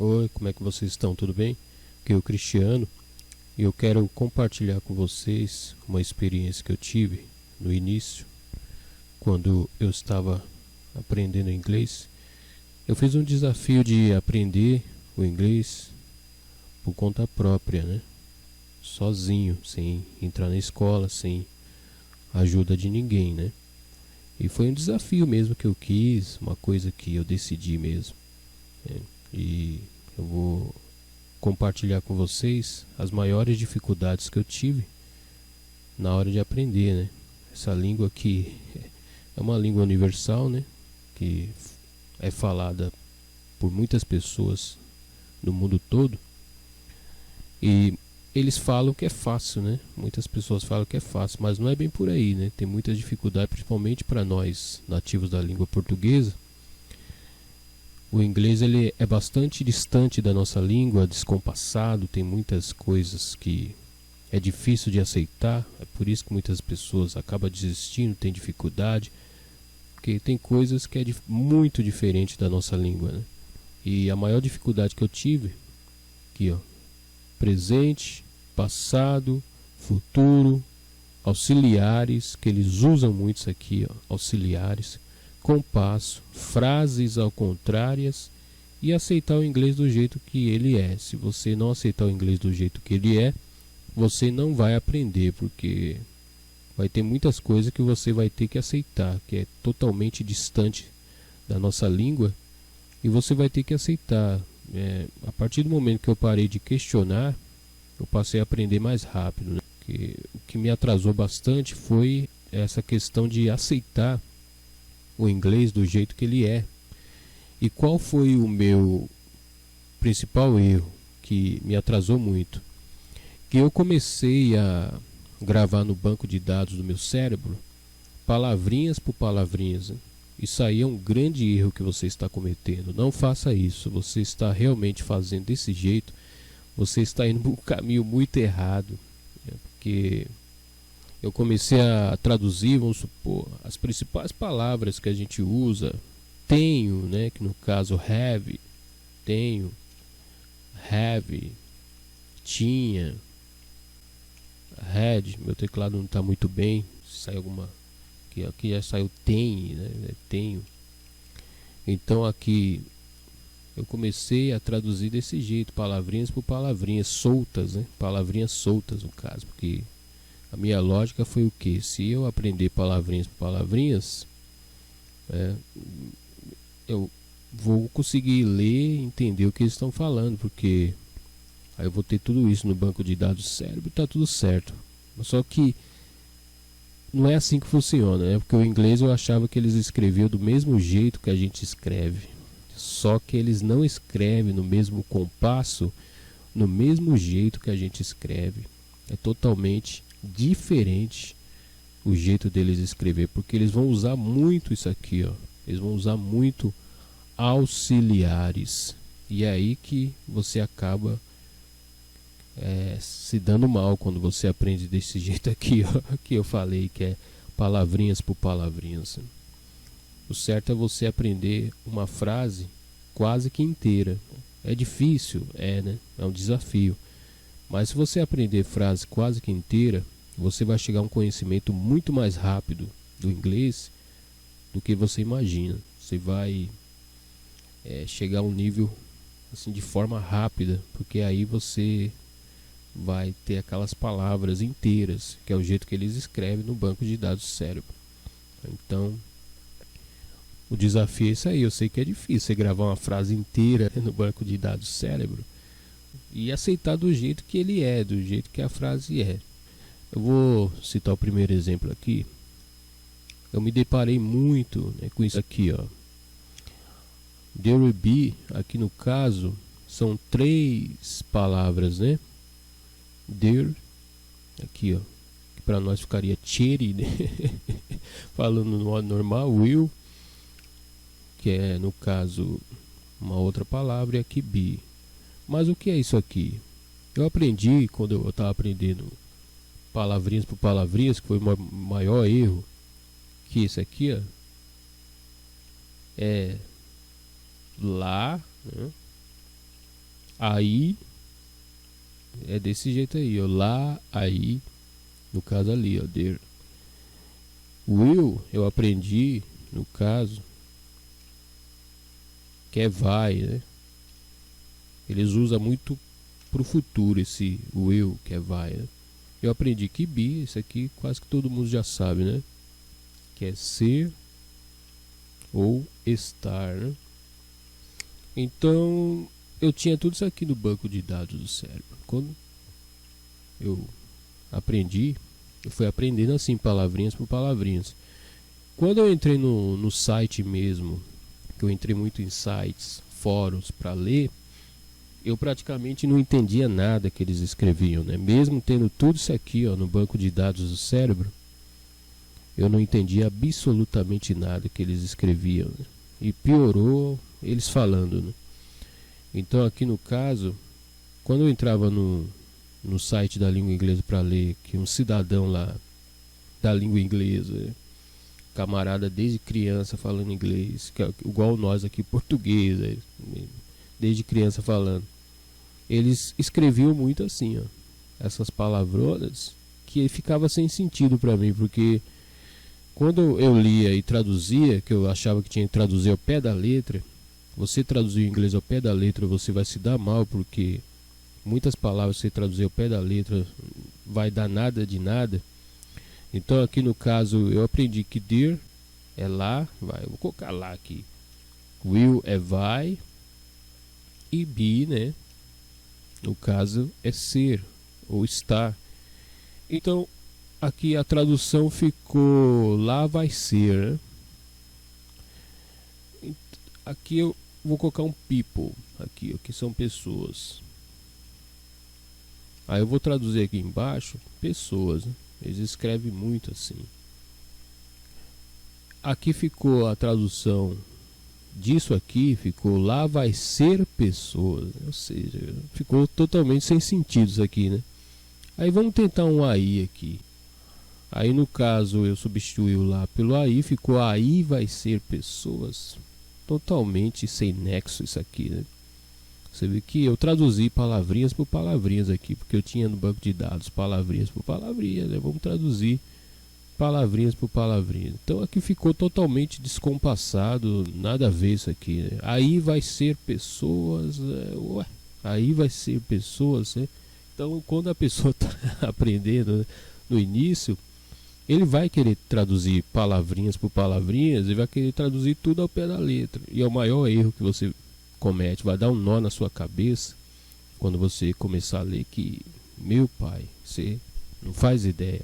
Oi, como é que vocês estão? Tudo bem? Aqui é o Cristiano e eu quero compartilhar com vocês uma experiência que eu tive no início, quando eu estava aprendendo inglês. Eu fiz um desafio de aprender o inglês por conta própria, né? Sozinho, sem entrar na escola, sem ajuda de ninguém, né? E foi um desafio mesmo que eu quis, uma coisa que eu decidi mesmo, né? E eu vou compartilhar com vocês as maiores dificuldades que eu tive na hora de aprender, né? Essa língua que é uma língua universal, né? Que é falada por muitas pessoas no mundo todo. E eles falam que é fácil, né? Muitas pessoas falam que é fácil, mas não é bem por aí, né? Tem muita dificuldade, principalmente para nós nativos da língua portuguesa. O inglês ele é bastante distante da nossa língua, descompassado, tem muitas coisas que é difícil de aceitar, é por isso que muitas pessoas acabam desistindo, tem dificuldade, porque tem coisas que é muito diferente da nossa língua, né? E a maior dificuldade que eu tive, aqui ó, presente, passado, futuro, auxiliares, que eles usam muito isso aqui, ó, auxiliares, compasso, frases ao contrárias e aceitar o inglês do jeito que ele é. Se você não aceitar o inglês do jeito que ele é, você não vai aprender, porque vai ter muitas coisas que você vai ter que aceitar, que é totalmente distante da nossa língua, e você vai ter que aceitar. A partir do momento que eu parei de questionar, eu passei a aprender mais rápido, né? O que me atrasou bastante foi essa questão de aceitar o inglês do jeito que ele é. E qual foi o meu principal erro que me atrasou muito? Que eu comecei a gravar no banco de dados do meu cérebro palavrinhas por palavrinhas, né? Isso aí é um grande erro que você está cometendo. Não faça isso. Você está realmente fazendo desse jeito, você está indo por um caminho muito errado, né? Porque eu comecei a traduzir, vamos supor, as principais palavras que a gente usa. Tenho, né, que no caso have, tenho, have, tinha, had. Meu teclado não está muito bem, sai alguma, aqui já saiu tem, né, tenho. Então aqui eu comecei a traduzir desse jeito, palavrinhas por palavrinhas soltas, né, palavrinhas soltas no caso, porque a minha lógica foi o que? Se eu aprender palavrinhas por palavrinhas, eu vou conseguir ler e entender o que eles estão falando, porque aí eu vou ter tudo isso no banco de dados do cérebro e está tudo certo. Só que não é assim que funciona, né? Porque o inglês eu achava que eles escreviam do mesmo jeito que a gente escreve, só que eles não escrevem no mesmo compasso, no mesmo jeito que a gente escreve. É totalmente diferente o jeito deles escrever, porque eles vão usar muito isso aqui, ó. Eles vão usar muito auxiliares, e é aí que você acaba se dando mal quando você aprende desse jeito aqui, ó, que eu falei, que é palavrinhas por palavrinhas. O certo é você aprender uma frase quase que inteira. É difícil, né? É um desafio. Mas se você aprender frase quase que inteira, você vai chegar a um conhecimento muito mais rápido do inglês do que você imagina. Você vai chegar a um nível assim de forma rápida, porque aí você vai ter aquelas palavras inteiras, que é o jeito que eles escrevem no banco de dados do cérebro. Então, o desafio é isso aí. Eu sei que é difícil você gravar uma frase inteira no banco de dados do cérebro e aceitar do jeito que ele é, do jeito que a frase é. Eu vou citar o primeiro exemplo aqui. Eu me deparei muito, né, com isso aqui, ó. There will be, aqui no caso, são 3 palavras, né? There, aqui, ó, que para nós ficaria cherry, né? Falando no modo normal, will, que é no caso uma outra palavra, e aqui be. Mas o que é isso aqui? Eu aprendi quando eu estava aprendendo palavrinhas por palavrinhas, que foi o maior erro, que isso aqui, ó, é lá, né? Aí é desse jeito aí, ó. Lá, aí, no caso ali, ó. There. Will, eu aprendi, no caso, que é vai, né? Eles usam muito pro futuro esse will, que é vai, né? Eu aprendi que be, isso aqui quase que todo mundo já sabe, né? Que é ser ou estar, né? Então, eu tinha tudo isso aqui no banco de dados do cérebro. Quando eu aprendi, eu fui aprendendo assim, palavrinhas por palavrinhas. Quando eu entrei no site mesmo, que eu entrei muito em sites, fóruns para ler, eu praticamente não entendia nada que eles escreviam, né? Mesmo tendo tudo isso aqui, ó, no banco de dados do cérebro, eu não entendia absolutamente nada que eles escreviam, né? E piorou eles falando, né? Então aqui no caso, quando eu entrava no site da língua inglesa para ler, que um cidadão lá da língua inglesa, camarada desde criança falando inglês, que é igual nós aqui português, desde criança falando, eles escreviam muito assim, ó, essas palavronas que ficava sem sentido para mim, porque quando eu lia e traduzia, que eu achava que tinha que traduzir ao pé da letra, você traduzir o inglês ao pé da letra, você vai se dar mal, porque muitas palavras você traduzir ao pé da letra vai dar nada de nada. Então aqui no caso eu aprendi que there é lá, vai, eu vou colocar lá aqui. Will é vai e be, né? No caso é ser ou estar. Então aqui a tradução ficou lá vai ser, né? Aqui eu vou colocar um people aqui, que são pessoas. Aí eu vou traduzir aqui embaixo pessoas, né? Eles escrevem muito assim. Aqui ficou a tradução disso aqui, ficou lá vai ser pessoas, ou seja, ficou totalmente sem sentido isso aqui, né? Aí vamos tentar um aí aqui. Aí no caso eu substituí o lá pelo aí, ficou aí vai ser pessoas. Totalmente sem nexo isso aqui, né? Você vê que eu traduzi palavrinhas por palavrinhas aqui, porque eu tinha no banco de dados palavrinhas por palavrinhas, né? Vamos traduzir palavrinhas por palavrinhas. Então aqui ficou totalmente descompassado, nada a ver isso aqui, né? Aí vai ser pessoas, ué, aí vai ser pessoas, né? Então quando a pessoa está aprendendo, né, no início, ele vai querer traduzir palavrinhas por palavrinhas e vai querer traduzir tudo ao pé da letra. E é o maior erro que você comete, vai dar um nó na sua cabeça quando você começar a ler, que, meu pai, você não faz ideia.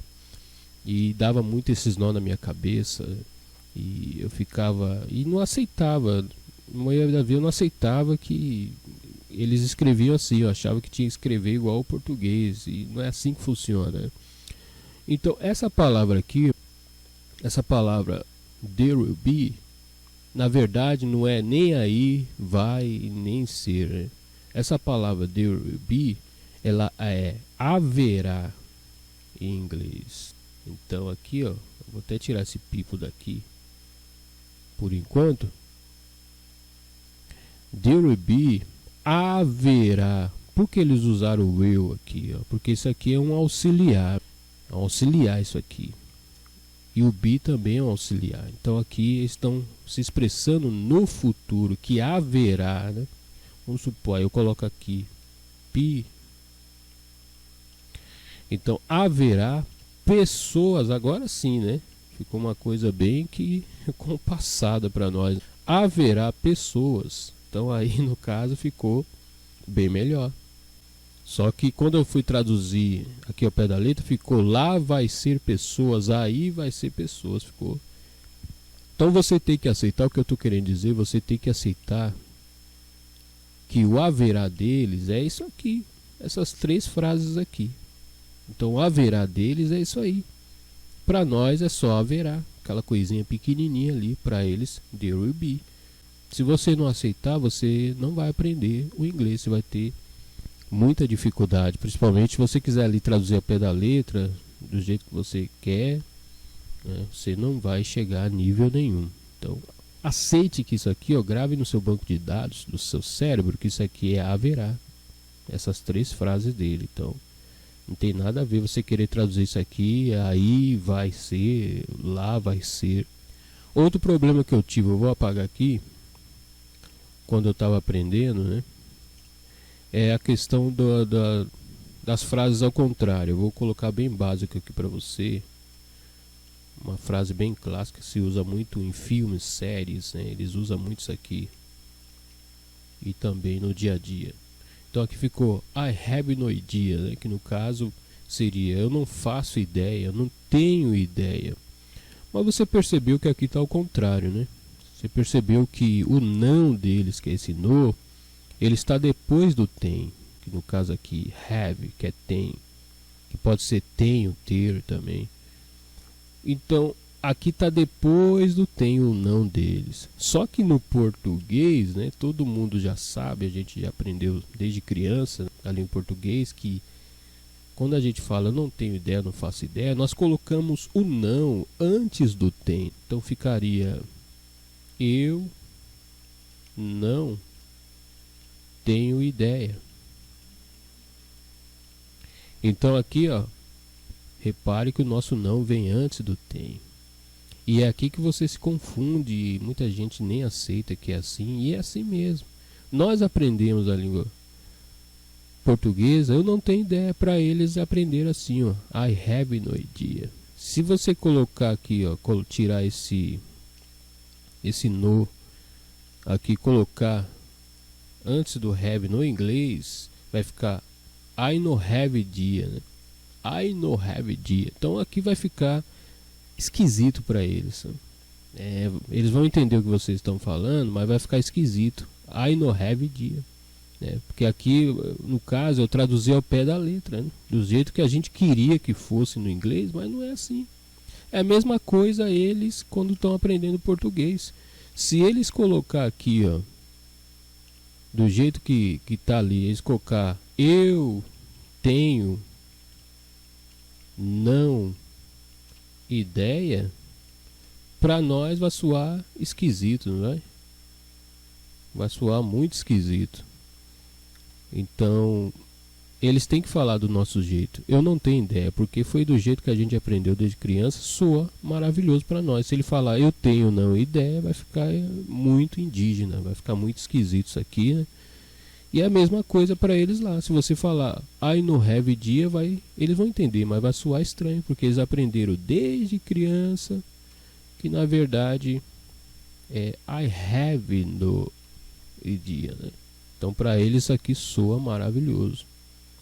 E dava muito esses nó na minha cabeça e eu ficava e não aceitava, no meio da vida eu não aceitava que eles escreviam assim, eu achava que tinha que escrever igual ao português e não é assim que funciona. Então essa palavra aqui, essa palavra there will be, na verdade não é nem aí, vai, nem ser, né? Essa palavra there will be, ela é haverá em inglês. Então aqui, ó, vou até tirar esse pipo daqui por enquanto. There will be, haverá. Por que eles usaram o will aqui, ó? Porque isso aqui é um auxiliar. É um auxiliar isso aqui. E o be também é um auxiliar. Então aqui eles estão se expressando no futuro, que haverá, né? Vamos supor, eu coloco aqui be. Então haverá pessoas, agora sim, né? Ficou uma coisa bem que compassada para nós. Haverá pessoas. Então aí no caso ficou bem melhor. Só que quando eu fui traduzir aqui ao pé da letra, ficou lá vai ser pessoas, aí vai ser pessoas, ficou. Então você tem que aceitar o que eu estou querendo dizer, você tem que aceitar que o haverá deles é isso aqui, essas três frases aqui. Então o haverá deles é isso aí. Para nós é só haverá, aquela coisinha pequenininha ali, para eles there will be. Se você não aceitar, você não vai aprender o inglês, você vai ter muita dificuldade, principalmente se você quiser ali traduzir ao pé da letra do jeito que você quer, né, você não vai chegar a nível nenhum. Então aceite que isso aqui, ó, grave no seu banco de dados do seu cérebro que isso aqui é haverá. essas 3 frases dele. Então não tem nada a ver você querer traduzir isso aqui, aí vai ser, lá vai ser. Outro problema que eu tive, eu vou apagar aqui, quando eu estava aprendendo, né, é a questão das frases ao contrário. Eu vou colocar bem básico aqui para você, uma frase bem clássica, se usa muito em filmes, séries, né, eles usam muito isso aqui, e também no dia a dia. Então aqui ficou I have no idea, né, que no caso seria eu não faço ideia, eu não tenho ideia. Mas você percebeu que aqui está ao contrário, né? Você percebeu que o não deles, que é esse no, ele está depois do tem, que no caso aqui have, que é tem, que pode ser tenho, ter também. Então aqui está depois do tem o não deles. Só que no português, né, todo mundo já sabe, a gente já aprendeu desde criança ali em português, que quando a gente fala não tenho ideia, não faço ideia, nós colocamos o não antes do tem. Então ficaria eu não tenho ideia. Então aqui, ó, repare que o nosso não vem antes do tem. E é aqui que você se confunde, muita gente nem aceita que é assim, e é assim mesmo. Nós aprendemos a língua portuguesa, eu não tenho ideia, para eles aprender assim, ó, I have no idea. Se você colocar aqui, ó, tirar esse no aqui, colocar antes do have no inglês, vai ficar I no have idea, né? I no have idea. Então aqui vai ficar esquisito para eles. Eles vão entender o que vocês estão falando, mas vai ficar esquisito. I no have idea. Porque aqui, no caso, eu traduzi ao pé da letra, né? Do jeito que a gente queria que fosse no inglês, mas não é assim. É a mesma coisa eles quando estão aprendendo português. Se eles colocar aqui, ó, do jeito que está ali, eles colocar eu tenho não ideia, para nós vai soar esquisito, não vai? Vai soar muito esquisito. Então eles têm que falar do nosso jeito. Eu não tenho ideia, porque foi do jeito que a gente aprendeu desde criança, soa maravilhoso para nós. Se ele falar eu tenho não ideia, vai ficar muito indígena, vai ficar muito esquisito isso aqui, né? E é a mesma coisa para eles lá. Se você falar I no have idea, eles vão entender, mas vai soar estranho, porque eles aprenderam desde criança que na verdade é I have no idea, né? Então para eles isso aqui soa maravilhoso.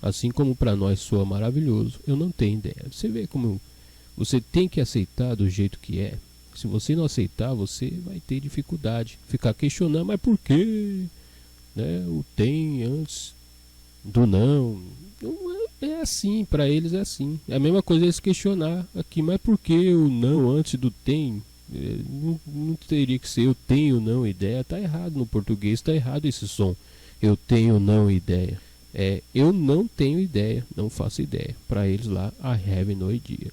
Assim como para nós soa maravilhoso, eu não tenho ideia. Você vê como você tem que aceitar do jeito que é. Se você não aceitar, você vai ter dificuldade. Ficar questionando, mas por quê? Né? O tem antes do não. É assim, para eles é assim. É a mesma coisa eles questionar aqui, mas por que o não antes do tem? Não teria que ser eu tenho não ideia. Tá errado no português, tá errado esse som. Eu tenho não ideia. Eu não tenho ideia, não faço ideia. Para eles lá, I have no idea.